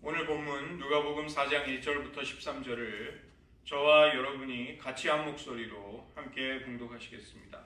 오늘 본문 누가복음 4장 1절부터 13절을 저와 여러분이 같이 한 목소리로 함께 봉독하시겠습니다.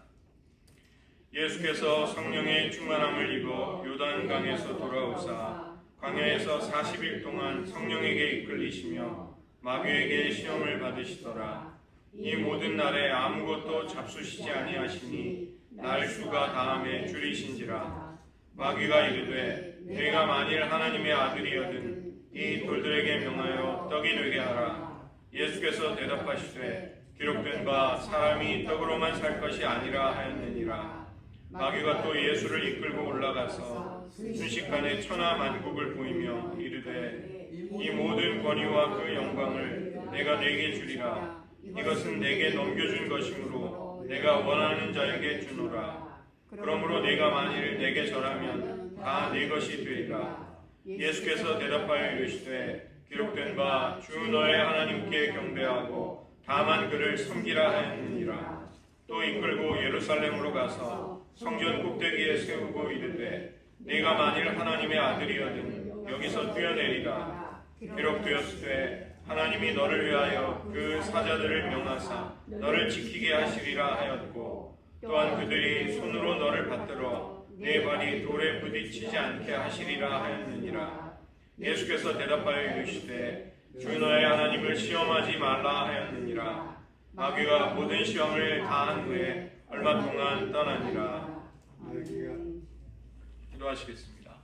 예수께서 성령의 충만함을 입어 요단강에서 돌아오사 광야에서 40일 동안 성령에게 이끌리시며 마귀에게 시험을 받으시더라. 이 모든 날에 아무것도 잡수시지 아니하시니 날 수가 다함에 줄이신지라. 마귀가 이르되 내가 만일 하나님의 아들이여든 이 돌들에게 명하여 떡이 되게 하라. 예수께서 대답하시되 기록된 바 사람이 떡으로만 살 것이 아니라 하였느니라. 마귀가 또 예수를 이끌고 올라가서 순식간에 천하 만국을 보이며 이르되 이 모든 권위와 그 영광을 내가 네게 주리라. 이것은 내게 넘겨준 것이므로 내가 원하는 자에게 주노라. 그러므로 내가 만일 내게 절하면 다 네 것이 되리라. 예수께서 대답하여 이르시되 기록된 바 주 너의 하나님께 경배하고 다만 그를 섬기라 하였느니라. 또 이끌고 예루살렘으로 가서 성전 꼭대기에 세우고 이르되 네가 만일 하나님의 아들이여든 여기서 뛰어내리라. 기록되었으되 하나님이 너를 위하여 그 사자들을 명하사 너를 지키게 하시리라 하였고 또한 그들이 손으로 너를 받들어 네 발이 돌에 부딪히지 않게 하시리라 하였느니라. 예수께서 대답하여 이르시되 주 너의 하나님을 시험하지 말라 하였느니라. 마귀가 모든 시험을 다한 후에 얼마 동안 떠나니라. 기도하시겠습니다.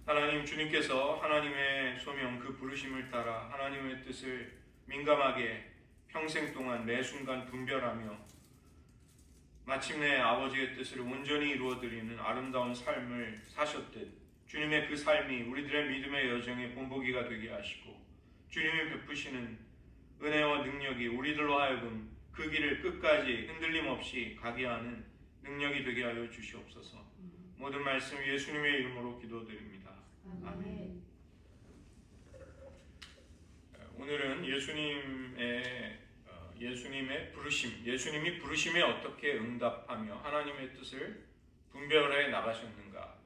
하나님, 주님께서 하나님의 소명 그 부르심을 따라 하나님의 뜻을 민감하게 평생 동안 매 순간 분별하며 마침내 아버지의 뜻을 온전히 이루어드리는 아름다운 삶을 사셨듯 주님의 그 삶이 우리들의 믿음의 여정의 본보기가 되게 하시고 주님이 베푸시는 은혜와 능력이 우리들로 하여금 그 길을 끝까지 흔들림 없이 가게 하는 능력이 되게 하여 주시옵소서. 모든 말씀 예수님의 이름으로 기도드립니다. 아멘. 오늘은 예수님의 부르심, 예수님이 부르심에 어떻게 응답하며 하나님의 뜻을 분별해 나가셨는가,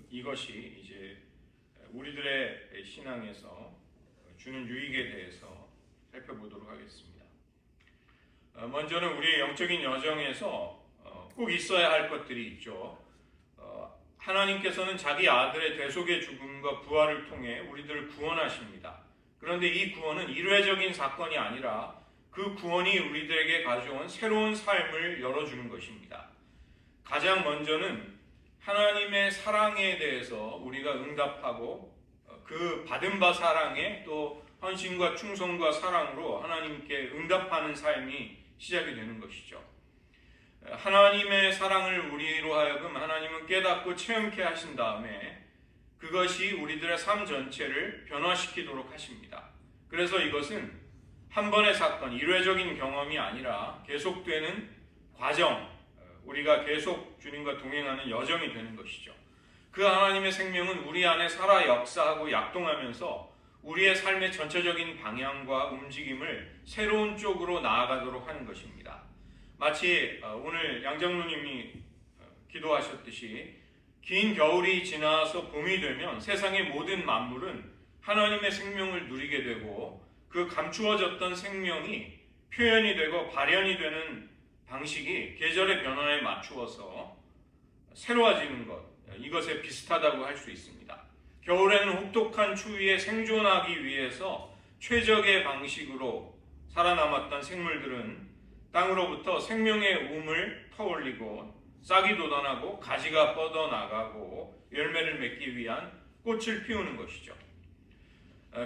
이것이 이제 우리들의 신앙에서 주는 유익에 대해서 살펴보도록 하겠습니다. 먼저는 우리의 영적인 여정에서 꼭 있어야 할 것들이 있죠. 하나님께서는 자기 아들의 대속의 죽음과 부활을 통해 우리들을 구원하십니다. 그런데 이 구원은 일회적인 사건이 아니라 그 구원이 우리들에게 가져온 새로운 삶을 열어주는 것입니다. 가장 먼저는 하나님의 사랑에 대해서 우리가 응답하고 그 받은 바 사랑에 또 헌신과 충성과 사랑으로 하나님께 응답하는 삶이 시작이 되는 것이죠. 하나님의 사랑을 우리로 하여금 하나님은 깨닫고 체험케 하신 다음에 그것이 우리들의 삶 전체를 변화시키도록 하십니다. 그래서 이것은 한 번의 사건, 일회적인 경험이 아니라 계속되는 과정, 우리가 계속 주님과 동행하는 여정이 되는 것이죠. 그 하나님의 생명은 우리 안에 살아 역사하고 약동하면서 우리의 삶의 전체적인 방향과 움직임을 새로운 쪽으로 나아가도록 하는 것입니다. 마치 오늘 양장로님이 기도하셨듯이 긴 겨울이 지나서 봄이 되면 세상의 모든 만물은 하나님의 생명을 누리게 되고 그 감추어졌던 생명이 표현이 되고 발현이 되는 방식이 계절의 변화에 맞추어서 새로워지는 것, 이것에 비슷하다고 할 수 있습니다. 겨울에는 혹독한 추위에 생존하기 위해서 최적의 방식으로 살아남았던 생물들은 땅으로부터 생명의 움을 터올리고 싹이 돋아나고 가지가 뻗어나가고 열매를 맺기 위한 꽃을 피우는 것이죠.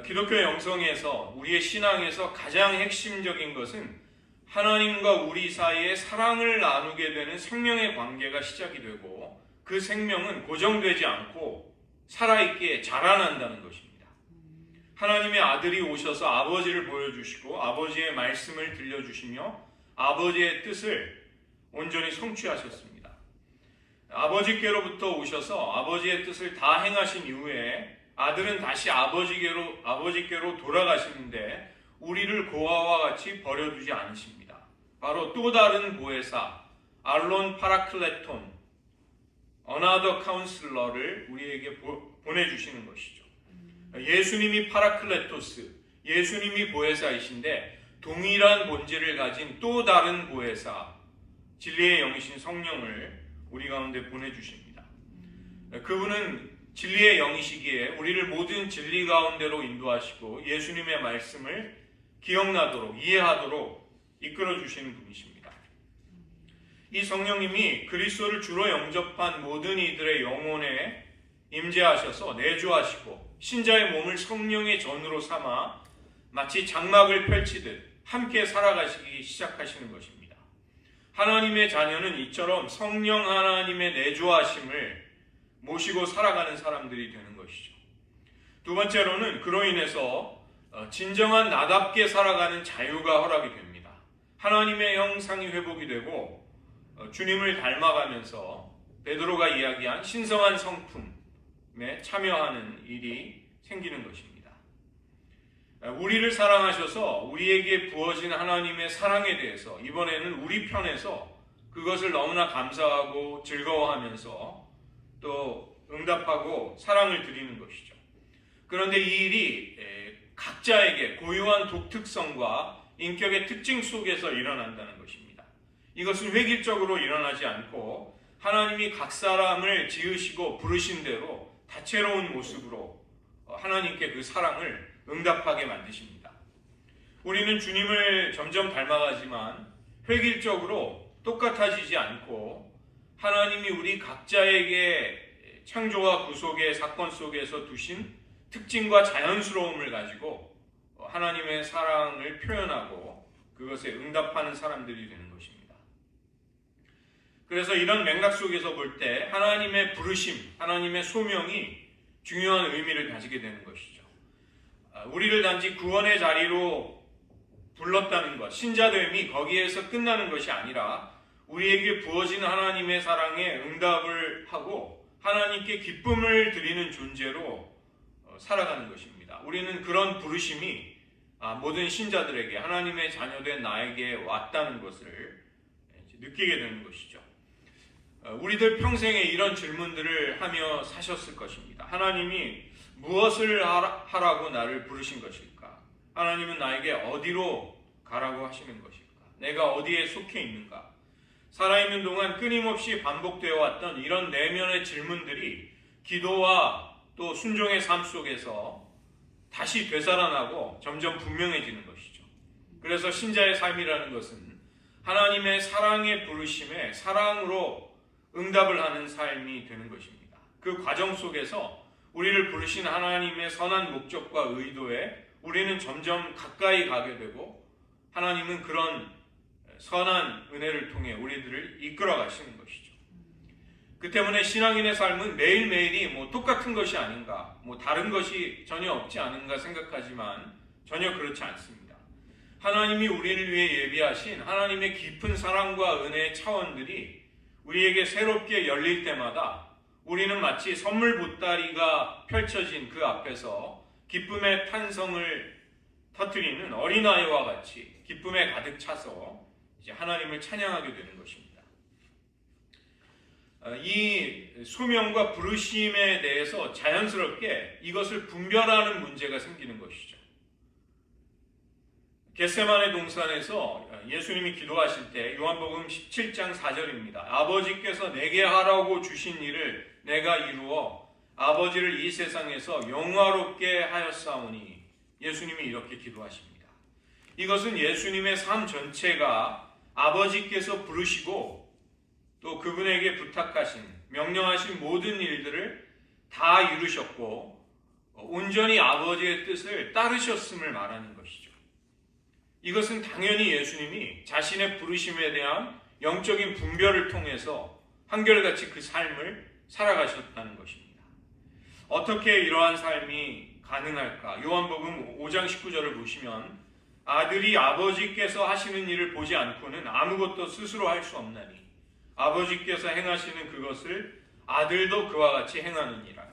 기독교 영성에서 우리의 신앙에서 가장 핵심적인 것은 하나님과 우리 사이에 사랑을 나누게 되는 생명의 관계가 시작이 되고 그 생명은 고정되지 않고 살아있게 자라난다는 것입니다. 하나님의 아들이 오셔서 아버지를 보여주시고 아버지의 말씀을 들려주시며 아버지의 뜻을 온전히 성취하셨습니다. 아버지께로부터 오셔서 아버지의 뜻을 다 행하신 이후에 아들은 다시 아버지께로 돌아가시는데 우리를 고아와 같이 버려두지 않으십니다. 바로 또 다른 보혜사, 알론 파라클레톤, Another Counselor를 우리에게 보내주시는 것이죠. 예수님이 파라클레토스, 예수님이 보혜사이신데 동일한 본질을 가진 또 다른 보혜사, 진리의 영이신 성령을 우리 가운데 보내주십니다. 그분은 진리의 영이시기에 우리를 모든 진리 가운데로 인도하시고 예수님의 말씀을 기억나도록 이해하도록 이끌어 주시는 분이십니다. 이 성령님이 그리스도를 주로 영접한 모든 이들의 영혼에 임재하셔서 내주하시고 신자의 몸을 성령의 전으로 삼아 마치 장막을 펼치듯 함께 살아가시기 시작하시는 것입니다. 하나님의 자녀는 이처럼 성령 하나님의 내주하심을 모시고 살아가는 사람들이 되는 것이죠. 두 번째로는 그로 인해서 진정한 나답게 살아가는 자유가 허락이 됩니다. 하나님의 형상이 회복이 되고 주님을 닮아가면서 베드로가 이야기한 신성한 성품에 참여하는 일이 생기는 것입니다. 우리를 사랑하셔서 우리에게 부어진 하나님의 사랑에 대해서 이번에는 우리 편에서 그것을 너무나 감사하고 즐거워하면서 또 응답하고 사랑을 드리는 것이죠. 그런데 이 일이 각자에게 고유한 독특성과 인격의 특징 속에서 일어난다는 것입니다. 이것은 획일적으로 일어나지 않고 하나님이 각 사람을 지으시고 부르신 대로 다채로운 모습으로 하나님께 그 사랑을 응답하게 만드십니다. 우리는 주님을 점점 닮아가지만 획일적으로 똑같아지지 않고 하나님이 우리 각자에게 창조와 구속의 사건 속에서 두신 특징과 자연스러움을 가지고 하나님의 사랑을 표현하고 그것에 응답하는 사람들이 되는 것입니다. 그래서 이런 맥락 속에서 볼 때 하나님의 부르심, 하나님의 소명이 중요한 의미를 가지게 되는 것이죠. 우리를 단지 구원의 자리로 불렀다는 것, 신자됨이 거기에서 끝나는 것이 아니라 우리에게 부어진 하나님의 사랑에 응답을 하고 하나님께 기쁨을 드리는 존재로 살아가는 것입니다. 우리는 그런 부르심이 모든 신자들에게 하나님의 자녀된 나에게 왔다는 것을 느끼게 되는 것이죠. 우리들 평생에 이런 질문들을 하며 사셨을 것입니다. 하나님이 무엇을 하라고 나를 부르신 것일까? 하나님은 나에게 어디로 가라고 하시는 것일까? 내가 어디에 속해 있는가? 살아있는 동안 끊임없이 반복되어 왔던 이런 내면의 질문들이 기도와 또 순종의 삶 속에서 다시 되살아나고 점점 분명해지는 것이죠. 그래서 신자의 삶이라는 것은 하나님의 사랑의 부르심에 사랑으로 응답을 하는 삶이 되는 것입니다. 그 과정 속에서 우리를 부르신 하나님의 선한 목적과 의도에 우리는 점점 가까이 가게 되고 하나님은 그런 선한 은혜를 통해 우리들을 이끌어 가시는 것이죠. 그 때문에 신앙인의 삶은 매일매일이 똑같은 것이 아닌가, 다른 것이 전혀 없지 않은가 생각하지만 전혀 그렇지 않습니다. 하나님이 우리를 위해 예비하신 하나님의 깊은 사랑과 은혜의 차원들이 우리에게 새롭게 열릴 때마다 우리는 마치 선물 보따리가 펼쳐진 그 앞에서 기쁨의 탄성을 터뜨리는 어린아이와 같이 기쁨에 가득 차서 이제 하나님을 찬양하게 되는 것입니다. 이 소명과 부르심에 대해서 자연스럽게 이것을 분별하는 문제가 생기는 것이죠. 겟세마네 동산에서 예수님이 기도하실 때 요한복음 17장 4절입니다. 아버지께서 내게 하라고 주신 일을 내가 이루어 아버지를 이 세상에서 영화롭게 하였사오니 예수님이 이렇게 기도하십니다. 이것은 예수님의 삶 전체가 아버지께서 부르시고 또 그분에게 부탁하신 명령하신 모든 일들을 다 이루셨고 온전히 아버지의 뜻을 따르셨음을 말하는 것이죠. 이것은 당연히 예수님이 자신의 부르심에 대한 영적인 분별을 통해서 한결같이 그 삶을 살아가셨다는 것입니다. 어떻게 이러한 삶이 가능할까? 요한복음 5장 19절을 보시면 아들이 아버지께서 하시는 일을 보지 않고는 아무것도 스스로 할 수 없나니 아버지께서 행하시는 그것을 아들도 그와 같이 행하느니라.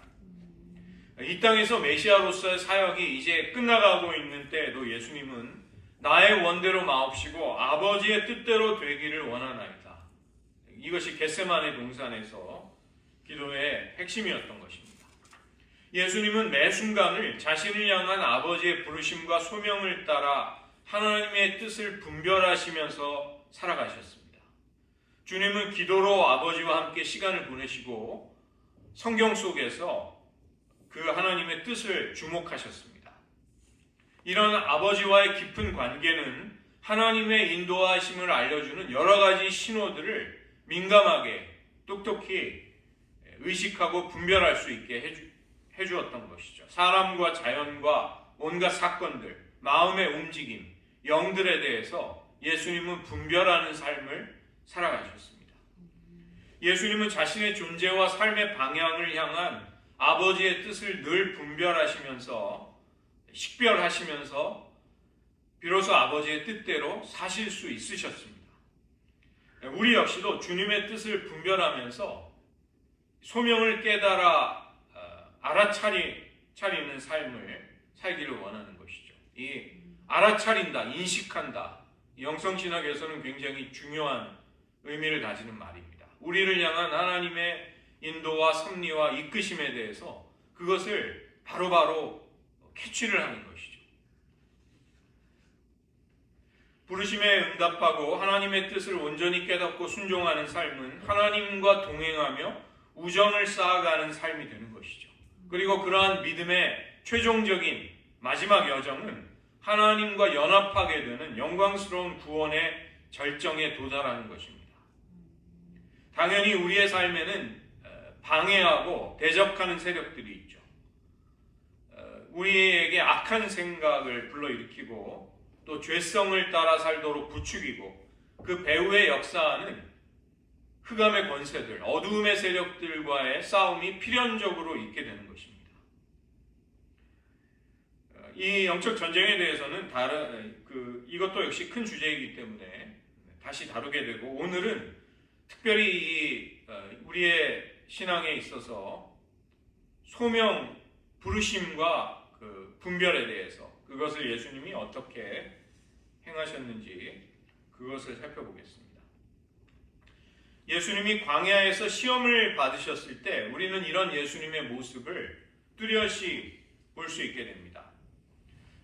이 땅에서 메시아로서의 사역이 이제 끝나가고 있는 때에도 예수님은 나의 원대로 마옵시고 아버지의 뜻대로 되기를 원하나이다. 이것이 겟세마네 동산에서 기도의 핵심이었던 것입니다. 예수님은 매 순간을 자신을 향한 아버지의 부르심과 소명을 따라 하나님의 뜻을 분별하시면서 살아가셨습니다. 주님은 기도로 아버지와 함께 시간을 보내시고 성경 속에서 그 하나님의 뜻을 주목하셨습니다. 이런 아버지와의 깊은 관계는 하나님의 인도하심을 알려주는 여러 가지 신호들을 민감하게 똑똑히 의식하고 분별할 수 있게 해주었던 것이죠. 사람과 자연과 온갖 사건들, 마음의 움직임, 영들에 대해서 예수님은 분별하는 삶을 살아가셨습니다. 예수님은 자신의 존재와 삶의 방향을 향한 아버지의 뜻을 늘 분별하시면서 식별하시면서 비로소 아버지의 뜻대로 사실 수 있으셨습니다. 우리 역시도 주님의 뜻을 분별하면서 소명을 깨달아 알아차리는 삶을 살기를 원하는 것이죠. 이 알아차린다, 인식한다, 영성신학에서는 굉장히 중요한 의미를 가지는 말입니다. 우리를 향한 하나님의 인도와 섭리와 이끄심에 대해서 그것을 바로바로 캐치를 하는 것이죠. 부르심에 응답하고 하나님의 뜻을 온전히 깨닫고 순종하는 삶은 하나님과 동행하며 우정을 쌓아가는 삶이 되는 것이죠. 그리고 그러한 믿음의 최종적인 마지막 여정은 하나님과 연합하게 되는 영광스러운 구원의 절정에 도달하는 것입니다. 당연히 우리의 삶에는 방해하고 대적하는 세력들이 있죠. 우리에게 악한 생각을 불러일으키고 또 죄성을 따라 살도록 부추기고 그 배후에 역사하는 흑암의 권세들, 어두움의 세력들과의 싸움이 필연적으로 있게 되는 것입니다. 이 영적 전쟁에 대해서는 이것도 역시 큰 주제이기 때문에 다시 다루게 되고, 오늘은 특별히 우리의 신앙에 있어서 소명, 부르심과 그 분별에 대해서 그것을 예수님이 어떻게 행하셨는지 그것을 살펴보겠습니다. 예수님이 광야에서 시험을 받으셨을 때 우리는 이런 예수님의 모습을 뚜렷이 볼 수 있게 됩니다.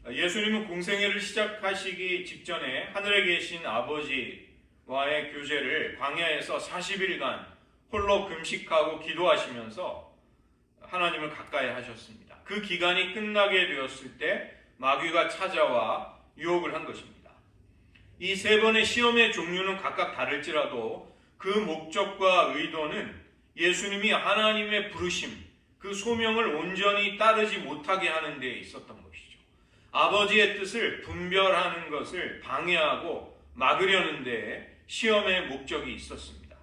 예수님은 공생애를 시작하시기 직전에 하늘에 계신 아버지와의 교제를 광야에서 40일간 홀로 금식하고 기도하시면서 하나님을 가까이 하셨습니다. 그 기간이 끝나게 되었을 때 마귀가 찾아와 유혹을 한 것입니다. 이 세 번의 시험의 종류는 각각 다를지라도 그 목적과 의도는 예수님이 하나님의 부르심, 그 소명을 온전히 따르지 못하게 하는 데 있었던 것이죠. 아버지의 뜻을 분별하는 것을 방해하고 막으려는 데 시험의 목적이 있었습니다.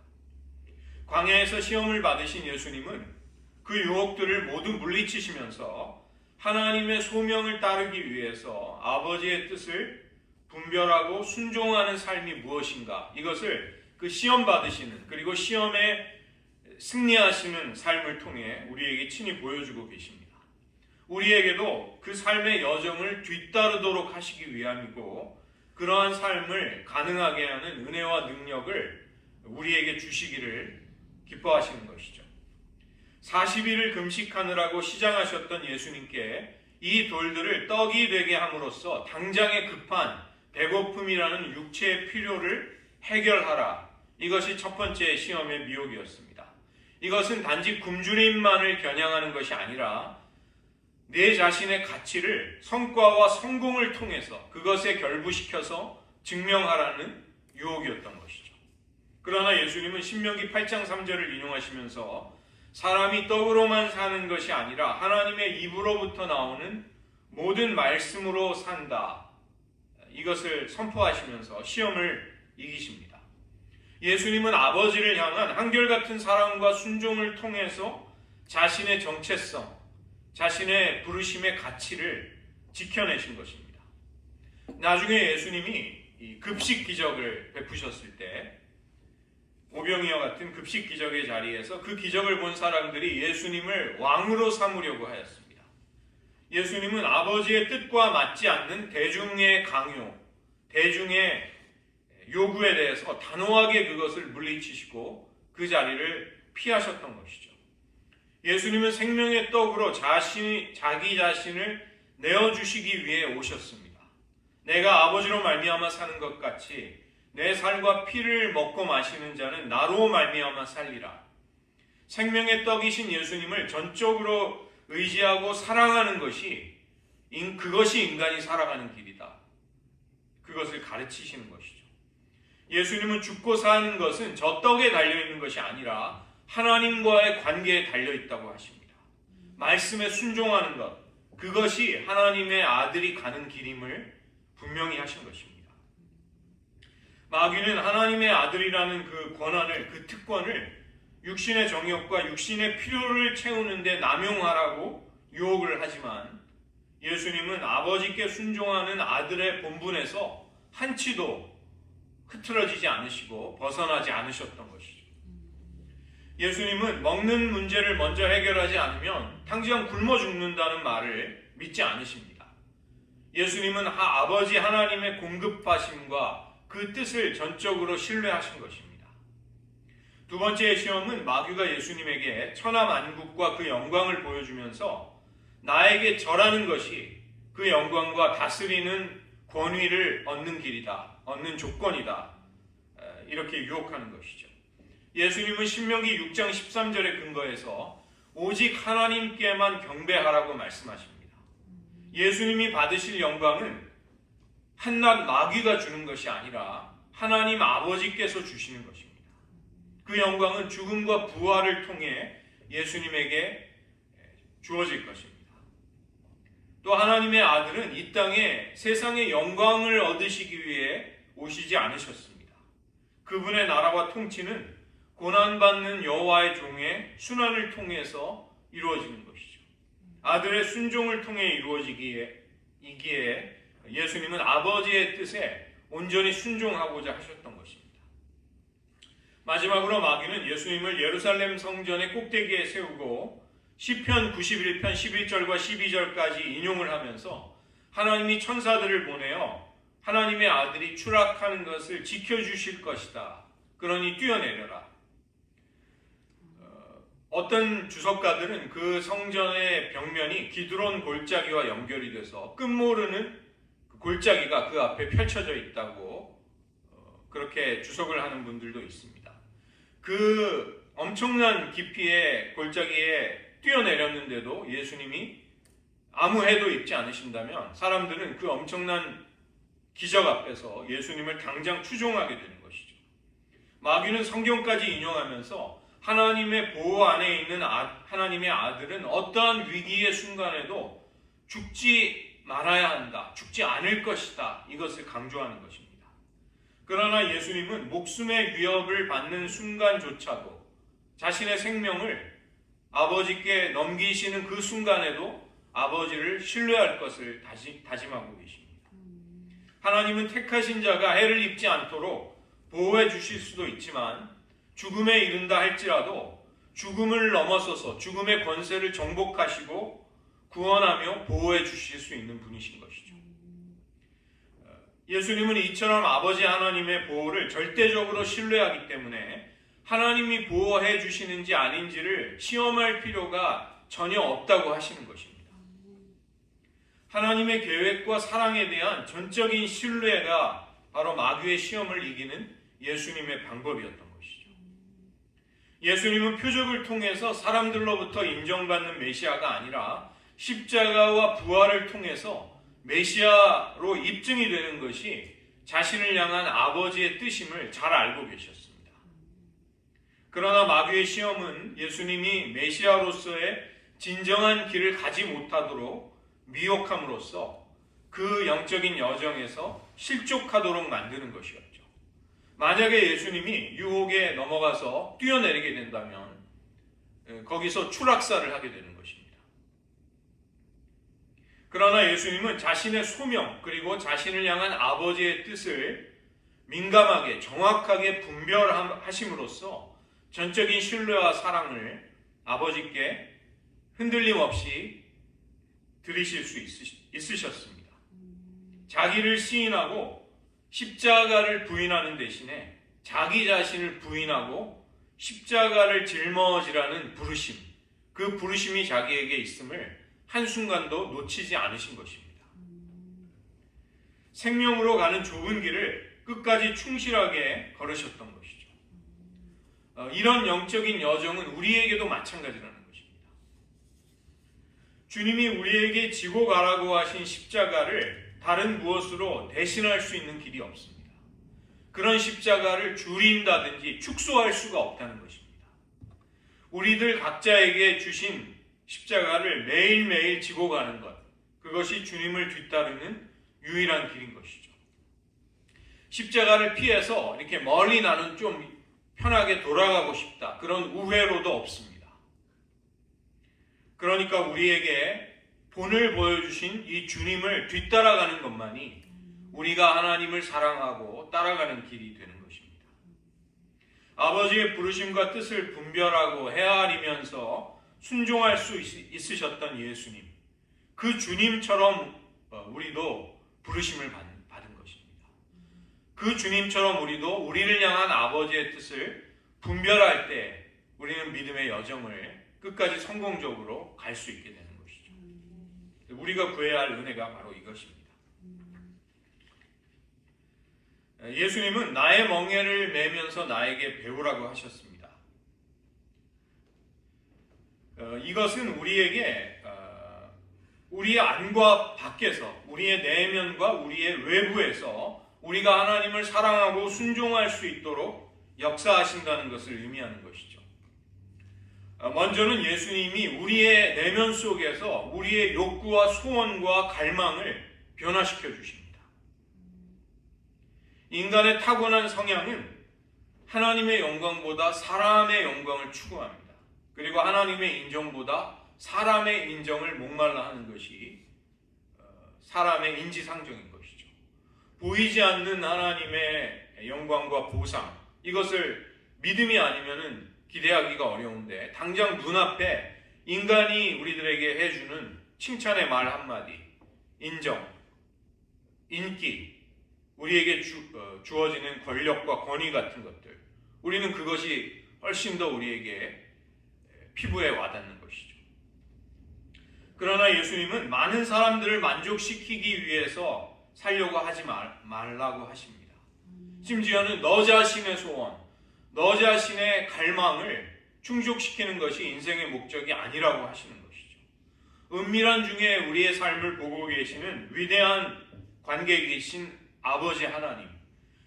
광야에서 시험을 받으신 예수님은 그 유혹들을 모두 물리치시면서 하나님의 소명을 따르기 위해서 아버지의 뜻을 분별하고 순종하는 삶이 무엇인가, 이것을 그 시험 받으시는, 그리고 시험에 승리하시는 삶을 통해 우리에게 친히 보여주고 계십니다. 우리에게도 그 삶의 여정을 뒤따르도록 하시기 위함이고, 그러한 삶을 가능하게 하는 은혜와 능력을 우리에게 주시기를 기뻐하시는 것이죠. 40일을 금식하느라고 시장하셨던 예수님께 이 돌들을 떡이 되게 함으로써 당장의 급한 배고픔이라는 육체의 필요를 해결하라. 이것이 첫 번째 시험의 미혹이었습니다. 이것은 단지 굶주림만을 겨냥하는 것이 아니라 내 자신의 가치를 성과와 성공을 통해서 그것에 결부시켜서 증명하라는 유혹이었던 것이죠. 그러나 예수님은 신명기 8장 3절을 인용하시면서 사람이 떡으로만 사는 것이 아니라 하나님의 입으로부터 나오는 모든 말씀으로 산다, 이것을 선포하시면서 시험을 이기십니다. 예수님은 아버지를 향한 한결같은 사랑과 순종을 통해서 자신의 정체성, 자신의 부르심의 가치를 지켜내신 것입니다. 나중에 예수님이 급식 기적을 베푸셨을 때 오병이와 같은 급식 기적의 자리에서 그 기적을 본 사람들이 예수님을 왕으로 삼으려고 하였습니다. 예수님은 아버지의 뜻과 맞지 않는 대중의 강요, 대중의 요구에 대해서 단호하게 그것을 물리치시고 그 자리를 피하셨던 것이죠. 예수님은 생명의 떡으로 자기 자신을 내어주시기 위해 오셨습니다. 내가 아버지로 말미암아 사는 것 같이 내 살과 피를 먹고 마시는 자는 나로 말미암아 살리라. 생명의 떡이신 예수님을 전적으로 의지하고 사랑하는 그것이 인간이 살아가는 길이다. 그것을 가르치시는 것이죠. 예수님은 죽고 사는 것은 저 떡에 달려있는 것이 아니라 하나님과의 관계에 달려있다고 하십니다. 말씀에 순종하는 것, 그것이 하나님의 아들이 가는 길임을 분명히 하신 것입니다. 마귀는 하나님의 아들이라는 그 권한을, 그 특권을 육신의 정욕과 육신의 필요를 채우는 데 남용하라고 유혹을 하지만 예수님은 아버지께 순종하는 아들의 본분에서 한치도 흐트러지지 않으시고 벗어나지 않으셨던 것이죠. 예수님은 먹는 문제를 먼저 해결하지 않으면 당장 굶어 죽는다는 말을 믿지 않으십니다. 예수님은 아버지 하나님의 공급하심과 그 뜻을 전적으로 신뢰하신 것입니다. 두 번째의 시험은 마귀가 예수님에게 천하만국과 그 영광을 보여주면서 나에게 절하는 것이 그 영광과 다스리는 권위를 얻는 길이다, 얻는 조건이다, 이렇게 유혹하는 것이죠. 예수님은 신명기 6장 13절에 근거해서 오직 하나님께만 경배하라고 말씀하십니다. 예수님이 받으실 영광은 한낱 마귀가 주는 것이 아니라 하나님 아버지께서 주시는 것입니다. 그 영광은 죽음과 부활을 통해 예수님에게 주어질 것입니다. 또 하나님의 아들은 이 땅에 세상의 영광을 얻으시기 위해 오시지 않으셨습니다. 그분의 나라와 통치는 고난받는 여호와의 종의 순환을 통해서 이루어지는 것이죠. 아들의 순종을 통해 이루어지기에 예수님은 아버지의 뜻에 온전히 순종하고자 하셨던 것입니다. 마지막으로 마귀는 예수님을 예루살렘 성전의 꼭대기에 세우고 시편 91편 11절과 12절까지 인용을 하면서 하나님이 천사들을 보내어 하나님의 아들이 추락하는 것을 지켜주실 것이다. 그러니 뛰어내려라. 어떤 주석가들은 그 성전의 벽면이 기드론 골짜기와 연결이 돼서 끝모르는 골짜기가 그 앞에 펼쳐져 있다고 그렇게 주석을 하는 분들도 있습니다. 그 엄청난 깊이의 골짜기에 뛰어내렸는데도 예수님이 아무 해도 입지 않으신다면 사람들은 그 엄청난 기적 앞에서 예수님을 당장 추종하게 되는 것이죠. 마귀는 성경까지 인용하면서 하나님의 보호 안에 있는 하나님의 아들은 어떠한 위기의 순간에도 죽지 말아야 한다, 죽지 않을 것이다, 이것을 강조하는 것입니다. 그러나 예수님은 목숨의 위협을 받는 순간조차도 자신의 생명을 아버지께 넘기시는 그 순간에도 아버지를 신뢰할 것을 다짐하고 계십니다. 하나님은 택하신 자가 해를 입지 않도록 보호해 주실 수도 있지만 죽음에 이른다 할지라도 죽음을 넘어서서 죽음의 권세를 정복하시고 구원하며 보호해 주실 수 있는 분이신 것이죠. 예수님은 이처럼 아버지 하나님의 보호를 절대적으로 신뢰하기 때문에 하나님이 보호해 주시는지 아닌지를 시험할 필요가 전혀 없다고 하시는 것입니다. 하나님의 계획과 사랑에 대한 전적인 신뢰가 바로 마귀의 시험을 이기는 예수님의 방법이었던 것이죠. 예수님은 표적을 통해서 사람들로부터 인정받는 메시아가 아니라 십자가와 부활을 통해서 메시아로 입증이 되는 것이 자신을 향한 아버지의 뜻임을 잘 알고 계셨습니다. 그러나 마귀의 시험은 예수님이 메시아로서의 진정한 길을 가지 못하도록 미혹함으로써 그 영적인 여정에서 실족하도록 만드는 것이었죠. 만약에 예수님이 유혹에 넘어가서 뛰어내리게 된다면 거기서 추락사를 하게 되는 것입니다. 그러나 예수님은 자신의 소명 그리고 자신을 향한 아버지의 뜻을 민감하게 정확하게 분별하심으로써 전적인 신뢰와 사랑을 아버지께 흔들림 없이 드리실 수 있으셨습니다. 자기를 시인하고 십자가를 부인하는 대신에 자기 자신을 부인하고 십자가를 짊어지라는 부르심, 그 부르심이 자기에게 있음을 한순간도 놓치지 않으신 것입니다. 생명으로 가는 좁은 길을 끝까지 충실하게 걸으셨던 것이죠. 이런 영적인 여정은 우리에게도 마찬가지라는 것입니다. 주님이 우리에게 지고 가라고 하신 십자가를 다른 무엇으로 대신할 수 있는 길이 없습니다. 그런 십자가를 줄인다든지 축소할 수가 없다는 것입니다. 우리들 각자에게 주신 십자가를 매일매일 지고 가는 것, 그것이 주님을 뒤따르는 유일한 길인 것이죠. 십자가를 피해서 이렇게 멀리 나는 좀 편하게 돌아가고 싶다, 그런 우회로도 없습니다. 그러니까 우리에게 본을 보여주신 이 주님을 뒤따라가는 것만이 우리가 하나님을 사랑하고 따라가는 길이 되는 것입니다. 아버지의 부르심과 뜻을 분별하고 헤아리면서 순종할 수 있으셨던 예수님, 그 주님처럼 우리도 부르심을 받은 것입니다. 그 주님처럼 우리도 우리를 향한 아버지의 뜻을 분별할 때 우리는 믿음의 여정을 끝까지 성공적으로 갈 수 있게 되는 것이죠. 우리가 구해야 할 은혜가 바로 이것입니다. 예수님은 나의 멍에를 매면서 나에게 배우라고 하셨습니다. 이것은 우리에게 우리의 안과 밖에서, 우리의 내면과 우리의 외부에서 우리가 하나님을 사랑하고 순종할 수 있도록 역사하신다는 것을 의미하는 것이죠. 먼저는 예수님이 우리의 내면 속에서 우리의 욕구와 소원과 갈망을 변화시켜 주십니다. 인간의 타고난 성향은 하나님의 영광보다 사람의 영광을 추구합니다. 그리고 하나님의 인정보다 사람의 인정을 목말라 하는 것이 사람의 인지상정인 것이죠. 보이지 않는 하나님의 영광과 보상, 이것을 믿음이 아니면은 기대하기가 어려운데, 당장 눈앞에 인간이 우리들에게 해주는 칭찬의 말 한마디, 인정, 인기, 우리에게 주어지는 권력과 권위 같은 것들, 우리는 그것이 훨씬 더 우리에게 피부에 와닿는 것이죠. 그러나 예수님은 많은 사람들을 만족시키기 위해서 살려고 하지 말라고 하십니다. 심지어는 너 자신의 소원, 너 자신의 갈망을 충족시키는 것이 인생의 목적이 아니라고 하시는 것이죠. 은밀한 중에 우리의 삶을 보고 계시는 위대한 관객이신 아버지 하나님,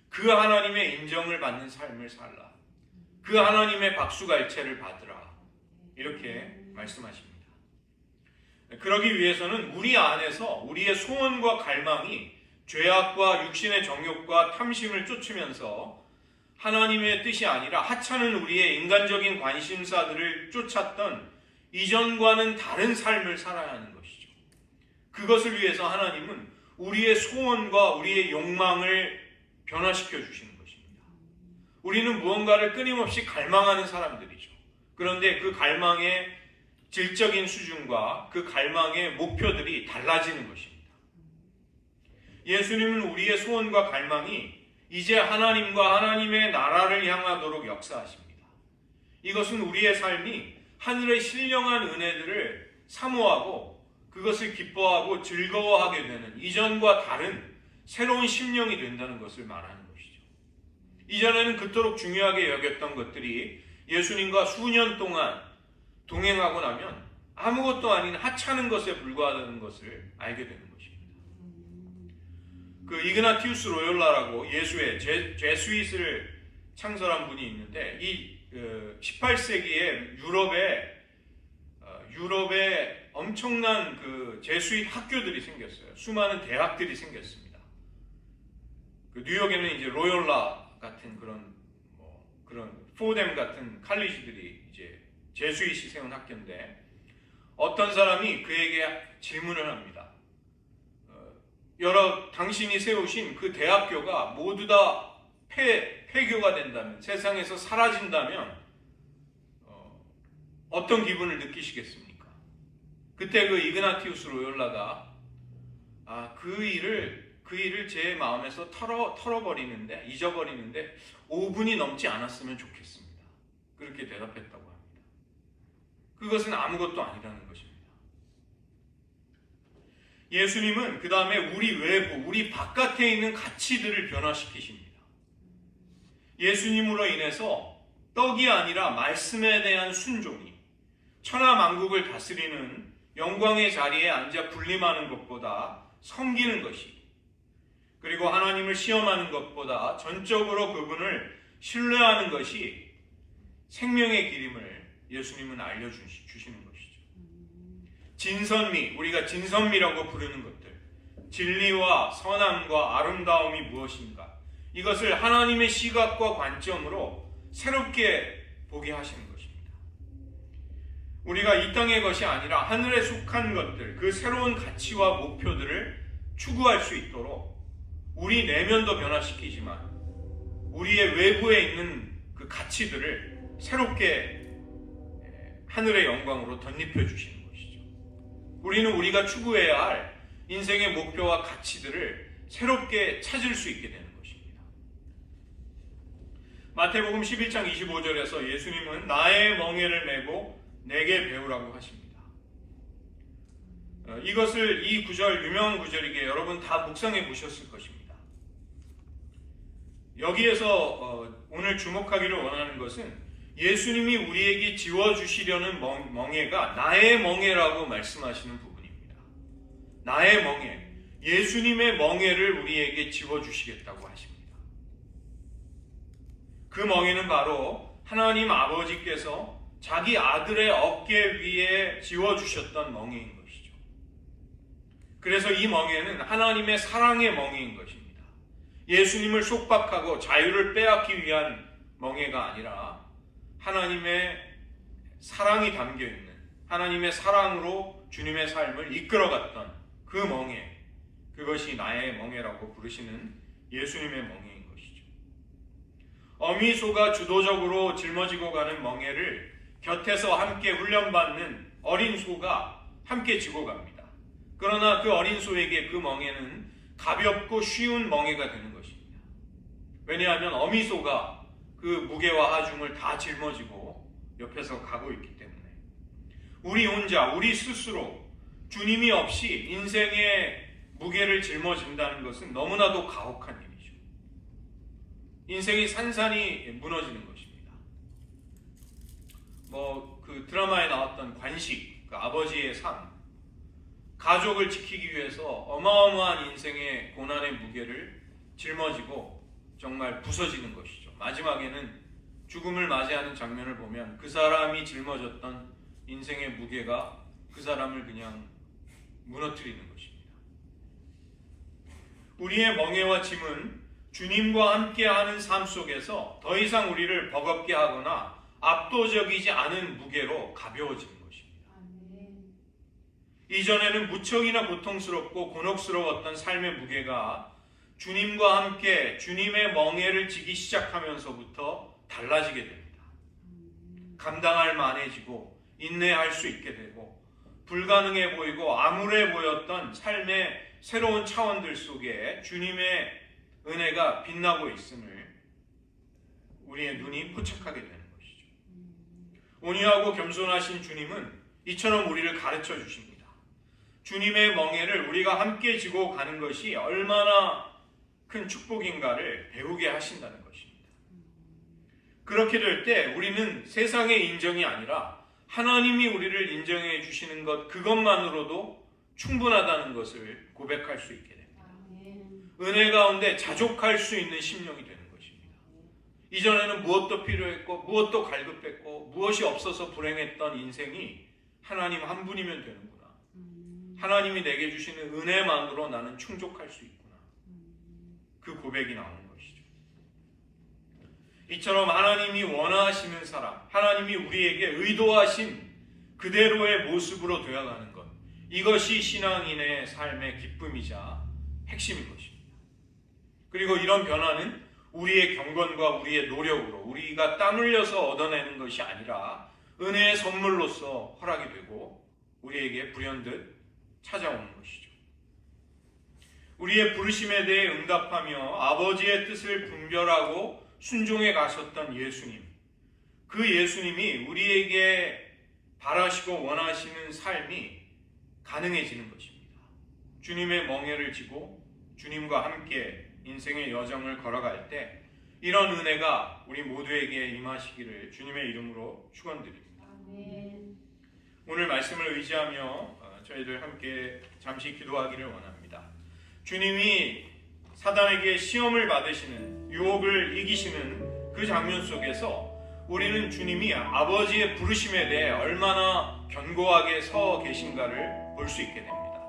그 하나님의 인정을 받는 삶을 살라, 그 하나님의 박수갈채를 받으라, 이렇게 말씀하십니다. 그러기 위해서는 우리 안에서 우리의 소원과 갈망이 죄악과 육신의 정욕과 탐심을 쫓으면서 하나님의 뜻이 아니라 하찮은 우리의 인간적인 관심사들을 쫓았던 이전과는 다른 삶을 살아야 하는 것이죠. 그것을 위해서 하나님은 우리의 소원과 우리의 욕망을 변화시켜 주시는 것입니다. 우리는 무언가를 끊임없이 갈망하는 사람들이죠. 그런데 그 갈망의 질적인 수준과 그 갈망의 목표들이 달라지는 것입니다. 예수님은 우리의 소원과 갈망이 이제 하나님과 하나님의 나라를 향하도록 역사하십니다. 이것은 우리의 삶이 하늘의 신령한 은혜들을 사모하고 그것을 기뻐하고 즐거워하게 되는 이전과 다른 새로운 심령이 된다는 것을 말하는 것이죠. 이전에는 그토록 중요하게 여겼던 것들이 예수님과 수년 동안 동행하고 나면 아무것도 아닌 하찮은 것에 불과하다는 것을 알게 되는 것입니다. 그 이그나티우스 로욜라라고 예수의 제수잇을 창설한 분이 있는데, 이 18세기에 유럽에 엄청난 그 제수잇 학교들이 생겼어요. 수많은 대학들이 생겼습니다. 그 뉴욕에는 이제 로욜라 같은 그런 포뎀 같은 칼리지들이 이제 제수잇이 세운 학교인데, 어떤 사람이 그에게 질문을 합니다. 당신이 세우신 그 대학교가 모두 다 폐교가 된다면, 세상에서 사라진다면 어떤 기분을 느끼시겠습니까? 그때 그 이그나티우스 로욜라가 그 일을 제 마음에서 털어버리는데, 잊어버리는데 5분이 넘지 않았으면 좋겠습니다. 그렇게 대답했다고 합니다. 그것은 아무것도 아니라는 것입니다. 예수님은 그 다음에 우리 외부, 우리 바깥에 있는 가치들을 변화시키십니다. 예수님으로 인해서 떡이 아니라 말씀에 대한 순종이 천하만국을 다스리는 영광의 자리에 앉아 군림하는 것보다 섬기는 것이, 그리고 하나님을 시험하는 것보다 전적으로 그분을 신뢰하는 것이 생명의 길임을 예수님은 알려주시는 것이죠. 진선미, 우리가 진선미라고 부르는 것들, 진리와 선함과 아름다움이 무엇인가, 이것을 하나님의 시각과 관점으로 새롭게 보게 하시는 것입니다. 우리가 이 땅의 것이 아니라 하늘에 속한 것들, 그 새로운 가치와 목표들을 추구할 수 있도록 우리 내면도 변화시키지만 우리의 외부에 있는 그 가치들을 새롭게 하늘의 영광으로 덧입혀 주시는 것이죠. 우리는 우리가 추구해야 할 인생의 목표와 가치들을 새롭게 찾을 수 있게 되는 것입니다. 마태복음 11장 25절에서 예수님은 나의 멍에를 메고 내게 배우라고 하십니다. 이것을, 이 구절, 유명한 구절이기에 여러분 다 묵상해 보셨을 것입니다. 여기에서 오늘 주목하기를 원하는 것은 예수님이 우리에게 지워주시려는 멍에가 나의 멍에라고 말씀하시는 부분입니다. 나의 멍에, 예수님의 멍에를 우리에게 지워주시겠다고 하십니다. 그 멍에는 바로 하나님 아버지께서 자기 아들의 어깨 위에 지워주셨던 멍에인 것이죠. 그래서 이 멍에는 하나님의 사랑의 멍에인 것입니다. 예수님을 속박하고 자유를 빼앗기 위한 멍에가 아니라 하나님의 사랑이 담겨있는, 하나님의 사랑으로 주님의 삶을 이끌어갔던 그 멍에, 그것이 나의 멍에라고 부르시는 예수님의 멍에인 것이죠. 어미소가 주도적으로 짊어지고 가는 멍에를 곁에서 함께 훈련받는 어린 소가 함께 지고 갑니다. 그러나 그 어린 소에게 그 멍에는 가볍고 쉬운 멍에가 되는 것입니다. 왜냐하면 어미소가 그 무게와 하중을 다 짊어지고 옆에서 가고 있기 때문에 우리 혼자, 우리 스스로 주님이 없이 인생의 무게를 짊어진다는 것은 너무나도 가혹한 일이죠. 인생이 산산이 무너지는 것입니다. 그 드라마에 나왔던 관식, 그 아버지의 삶, 가족을 지키기 위해서 어마어마한 인생의 고난의 무게를 짊어지고 정말 부서지는 것이죠. 마지막에는 죽음을 맞이하는 장면을 보면 그 사람이 짊어졌던 인생의 무게가 그 사람을 그냥 무너뜨리는 것입니다. 우리의 멍에와 짐은 주님과 함께하는 삶 속에서 더 이상 우리를 버겁게 하거나 압도적이지 않은 무게로 가벼워지는 것입니다. 이전에는 무척이나 고통스럽고 곤혹스러웠던 삶의 무게가 주님과 함께 주님의 멍에를 지기 시작하면서부터 달라지게 됩니다. 감당할 만해지고 인내할 수 있게 되고 불가능해 보이고 암울해 보였던 삶의 새로운 차원들 속에 주님의 은혜가 빛나고 있음을 우리의 눈이 포착하게 되는 것이죠. 온유하고 겸손하신 주님은 이처럼 우리를 가르쳐 주십니다. 주님의 멍에를 우리가 함께 지고 가는 것이 얼마나 큰 축복인가를 배우게 하신다는 것입니다. 그렇게 될 때 우리는 세상의 인정이 아니라 하나님이 우리를 인정해 주시는 것, 그것만으로도 충분하다는 것을 고백할 수 있게 됩니다. 은혜 가운데 자족할 수 있는 심령이 되는 것입니다. 이전에는 무엇도 필요했고 무엇도 갈급했고 무엇이 없어서 불행했던 인생이 하나님 한 분이면 되는구나. 하나님이 내게 주시는 은혜만으로 나는 충족할 수 있구나. 그 고백이 나오는 것이죠. 이처럼 하나님이 원하시는 사람, 하나님이 우리에게 의도하신 그대로의 모습으로 되어가는 것, 이것이 신앙인의 삶의 기쁨이자 핵심인 것입니다. 그리고 이런 변화는 우리의 경건과 우리의 노력으로 우리가 땀 흘려서 얻어내는 것이 아니라 은혜의 선물로서 허락이 되고 우리에게 불현듯 찾아오는 것이죠. 우리의 부르심에 대해 응답하며 아버지의 뜻을 분별하고 순종해 가셨던 예수님, 그 예수님이 우리에게 바라시고 원하시는 삶이 가능해지는 것입니다. 주님의 멍에를 지고 주님과 함께 인생의 여정을 걸어갈 때 이런 은혜가 우리 모두에게 임하시기를 주님의 이름으로 축원드립니다. 오늘 말씀을 의지하며 저희들 함께 잠시 기도하기를 원합니다. 주님이 사단에게 시험을 받으시는, 유혹을 이기시는 그 장면 속에서 우리는 주님이 아버지의 부르심에 대해 얼마나 견고하게 서 계신가를 볼 수 있게 됩니다.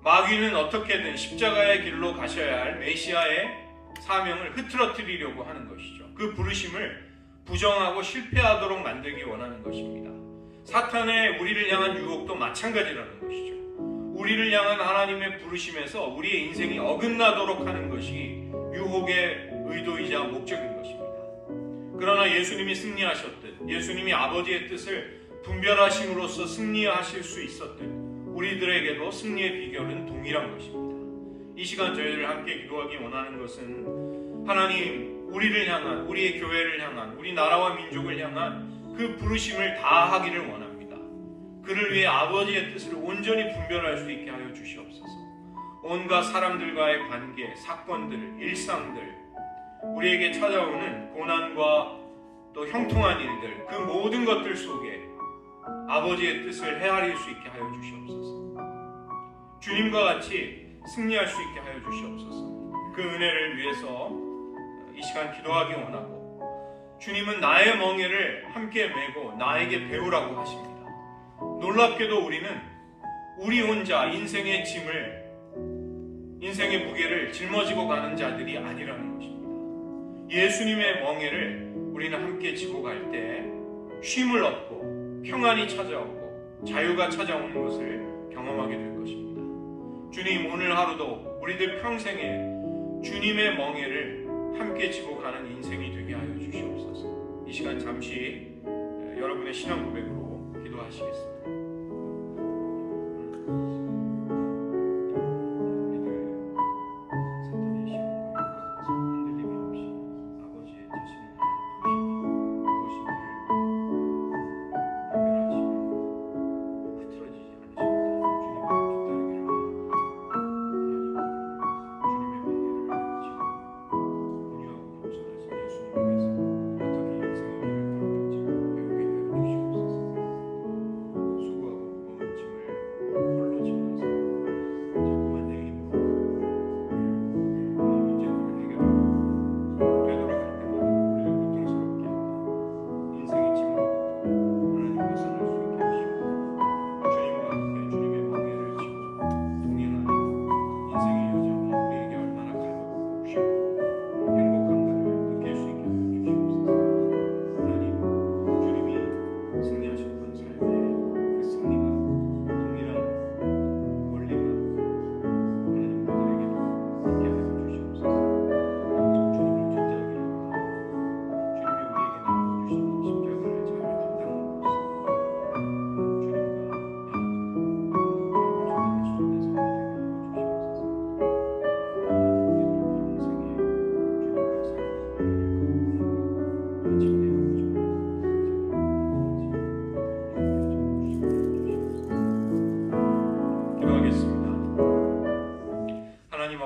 마귀는 어떻게든 십자가의 길로 가셔야 할 메시아의 사명을 흐트러뜨리려고 하는 것이죠. 그 부르심을 부정하고 실패하도록 만들기 원하는 것입니다. 사탄의 우리를 향한 유혹도 마찬가지라는 것이죠. 우리를 향한 하나님의 부르심에서 우리의 인생이 어긋나도록 하는 것이 유혹의 의도이자 목적인 것입니다. 그러나 예수님이 승리하셨듯, 예수님이 아버지의 뜻을 분별하심으로써 승리하실 수 있었듯 우리들에게도 승리의 비결은 동일한 것입니다. 이 시간 저희를 함께 기도하기 원하는 것은 하나님, 우리를 향한, 우리의 교회를 향한, 우리 나라와 민족을 향한 그 부르심을 다하기를 원합니다. 그를 위해 아버지의 뜻을 온전히 분별할 수 있게 하여 주시옵소서. 온갖 사람들과의 관계, 사건들, 일상들, 우리에게 찾아오는 고난과 또 형통한 일들, 그 모든 것들 속에 아버지의 뜻을 헤아릴 수 있게 하여 주시옵소서. 주님과 같이 승리할 수 있게 하여 주시옵소서. 그 은혜를 위해서 이 시간 기도하기 원하고, 주님은 나의 멍에를 함께 메고 나에게 배우라고 하십니다. 놀랍게도 우리는 우리 혼자 인생의 짐을, 인생의 무게를 짊어지고 가는 자들이 아니라는 것입니다. 예수님의 멍에를 우리는 함께 지고 갈 때 쉼을 얻고 평안이 찾아오고 자유가 찾아오는 것을 경험하게 될 것입니다. 주님, 오늘 하루도 우리들 평생에 주님의 멍에를 함께 지고 가는 인생이 되게 하여 주시옵소서. 이 시간 잠시 여러분의 신앙 고백으로 기도하시겠습니다.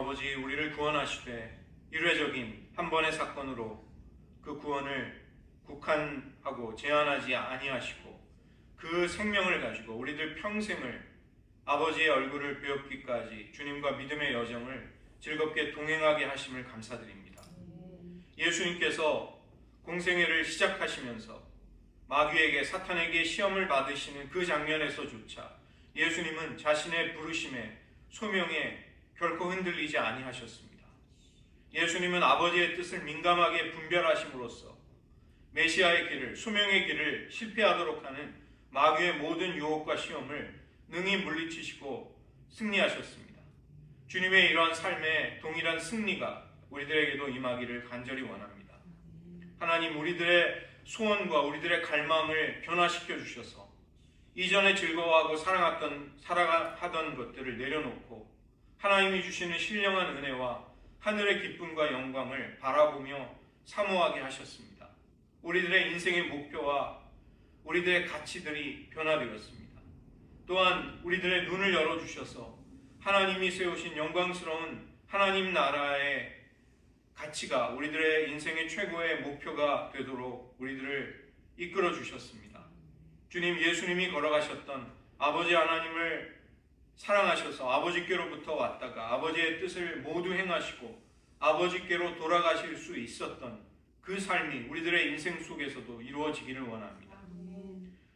아버지, 우리를 구원하시되 일회적인 한 번의 사건으로 그 구원을 국한하고 제한하지 아니하시고 그 생명을 가지고 우리들 평생을 아버지의 얼굴을 배웠기까지 주님과 믿음의 여정을 즐겁게 동행하게 하심을 감사드립니다. 예수님께서 공생애를 시작하시면서 마귀에게, 사탄에게 시험을 받으시는 그 장면에서조차 예수님은 자신의 부르심에, 소명에 결코 흔들리지 아니하셨습니다. 예수님은 아버지의 뜻을 민감하게 분별하심으로써 메시아의 길을, 소명의 길을 실패하도록 하는 마귀의 모든 유혹과 시험을 능히 물리치시고 승리하셨습니다. 주님의 이러한 삶에 동일한 승리가 우리들에게도 임하기를 간절히 원합니다. 하나님, 우리들의 소원과 우리들의 갈망을 변화시켜 주셔서 이전에 즐거워하고 사랑하던 것들을 내려놓고 하나님이 주시는 신령한 은혜와 하늘의 기쁨과 영광을 바라보며 사모하게 하셨습니다. 우리들의 인생의 목표와 우리들의 가치들이 변화되었습니다. 또한 우리들의 눈을 열어주셔서 하나님이 세우신 영광스러운 하나님 나라의 가치가 우리들의 인생의 최고의 목표가 되도록 우리들을 이끌어 주셨습니다. 주님, 예수님이 걸어가셨던 아버지 하나님을 사랑하셔서 아버지께로부터 왔다가 아버지의 뜻을 모두 행하시고 아버지께로 돌아가실 수 있었던 그 삶이 우리들의 인생 속에서도 이루어지기를 원합니다.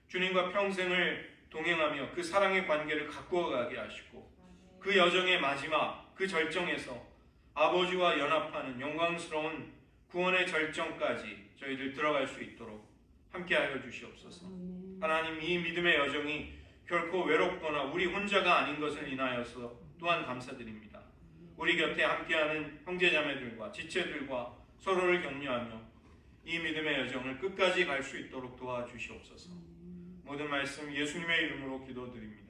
주님과 평생을 동행하며 그 사랑의 관계를 가꾸어 가게 하시고 그 여정의 마지막 그 절정에서 아버지와 연합하는 영광스러운 구원의 절정까지 저희들 들어갈 수 있도록 함께하여 주시옵소서. 하나님, 이 믿음의 여정이 결코 외롭거나 우리 혼자가 아닌 것을 인하여서 또한 감사드립니다. 우리 곁에 함께하는 형제자매들과 지체들과 서로를 격려하며 이 믿음의 여정을 끝까지 갈 수 있도록 도와주시옵소서. 모든 말씀 예수님의 이름으로 기도드립니다.